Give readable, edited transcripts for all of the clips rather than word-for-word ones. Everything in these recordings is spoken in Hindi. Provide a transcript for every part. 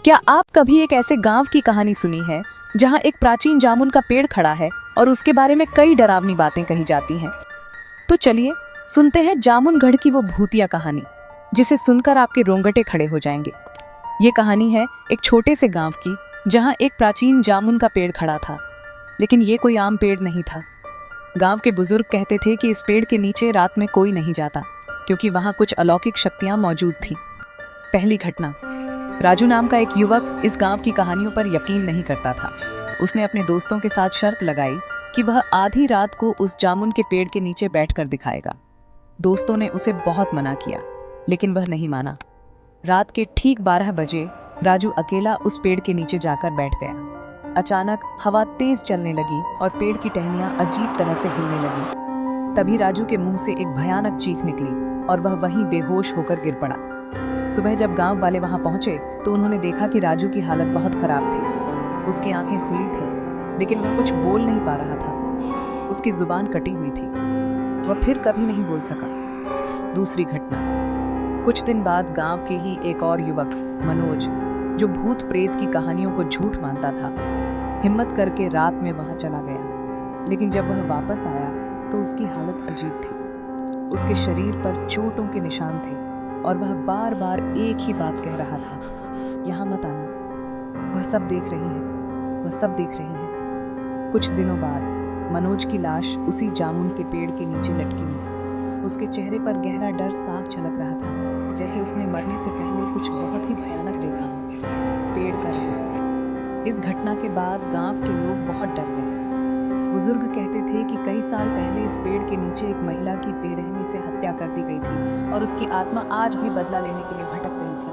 क्या आप कभी एक ऐसे गांव की कहानी सुनी है जहां एक प्राचीन जामुन का पेड़ खड़ा है और उसके बारे में कई डरावनी बातें कही जाती हैं? तो चलिए सुनते हैं जामुनगढ़ की वो भूतिया कहानी, जिसे सुनकर आपके रोंगटे खड़े हो जाएंगे। ये कहानी है एक छोटे से गांव की, जहां एक प्राचीन जामुन का पेड़ खड़ा था। लेकिन ये कोई आम पेड़ नहीं था। गांव के बुजुर्ग कहते थे कि इस पेड़ के नीचे रात में कोई नहीं जाता, क्योंकि वहां कुछ अलौकिक शक्तियां मौजूद थीं। पहली घटना। राजू नाम का एक युवक इस गांव की कहानियों पर यकीन नहीं करता था। उसने अपने दोस्तों के साथ शर्त लगाई कि वह आधी रात को उस जामुन के पेड़ के नीचे बैठकर दिखाएगा। दोस्तों ने उसे बहुत मना किया, लेकिन वह नहीं माना। रात के ठीक 12 बजे राजू अकेला उस पेड़ के नीचे जाकर बैठ गया। अचानक हवा तेज चलने लगी और पेड़ की टहनियां अजीब तरह से हिलने लगी। तभी राजू के मुंह से एक भयानक चीख निकली और वह वहीं बेहोश होकर गिर पड़ा। सुबह जब गांव वाले वहां पहुंचे तो उन्होंने देखा कि राजू की हालत बहुत खराब थी। उसकी आंखें खुली थी, लेकिन वह कुछ बोल नहीं पा रहा था। उसकी जुबान कटी हुई थी। वह फिर कभी नहीं बोल सका। दूसरी घटना। कुछ दिन बाद गांव के ही एक और युवक, मनोज, जो भूत प्रेत की कहानियों को झूठ मानता था, हिम्मत करके रात में वहां चला गया। लेकिन जब वह वापस आया तो उसकी हालत अजीब थी। उसके शरीर पर चोटों के निशान थे और वह बार बार एक ही बात कह रहा था, यहाँ मत आना, वह सब देख रही है, वह सब देख रही है। कुछ दिनों बाद मनोज की लाश उसी जामुन के पेड़ के नीचे लटकी मिली। उसके चेहरे पर गहरा डर साफ झलक रहा था, जैसे उसने मरने से पहले कुछ बहुत ही भयानक देखा हो। पेड़ का रहस्य। इस घटना के बाद गांव के लोग बहुत डर गए। बुजुर्ग कहते थे कि कई साल पहले इस पेड़ के नीचे एक महिला की बेरहमी से हत्या कर दी गई थी और उसकी आत्मा आज भी बदला लेने के लिए भटक रही थी।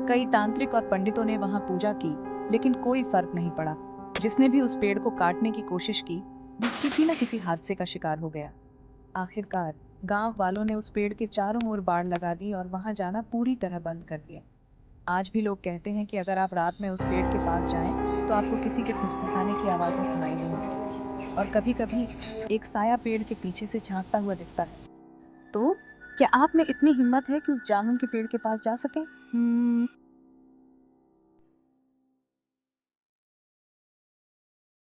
कई तांत्रिक और पंडितों ने वहां पूजा की, लेकिन कोई फर्क नहीं पड़ा। जिसने भी उस पेड़ को काटने की कोशिश की, वो किसी न किसी हादसे का शिकार हो गया। आखिरकार गांव वालों ने उस पेड़ के चारों ओर बाड़ लगा दी और वहां जाना पूरी तरह बंद कर दिया। आज भी लोग कहते हैं कि अगर आप रात में उस पेड़ के पास जाएं, तो आपको किसी के फुसफुसाने की आवाजें सुनाई देंगी और कभी-कभी एक साया पेड़ के पीछे से झांकता हुआ दिखता है। तो क्या आप में इतनी हिम्मत है कि उस जामुन के पेड़ के पास जा सकें?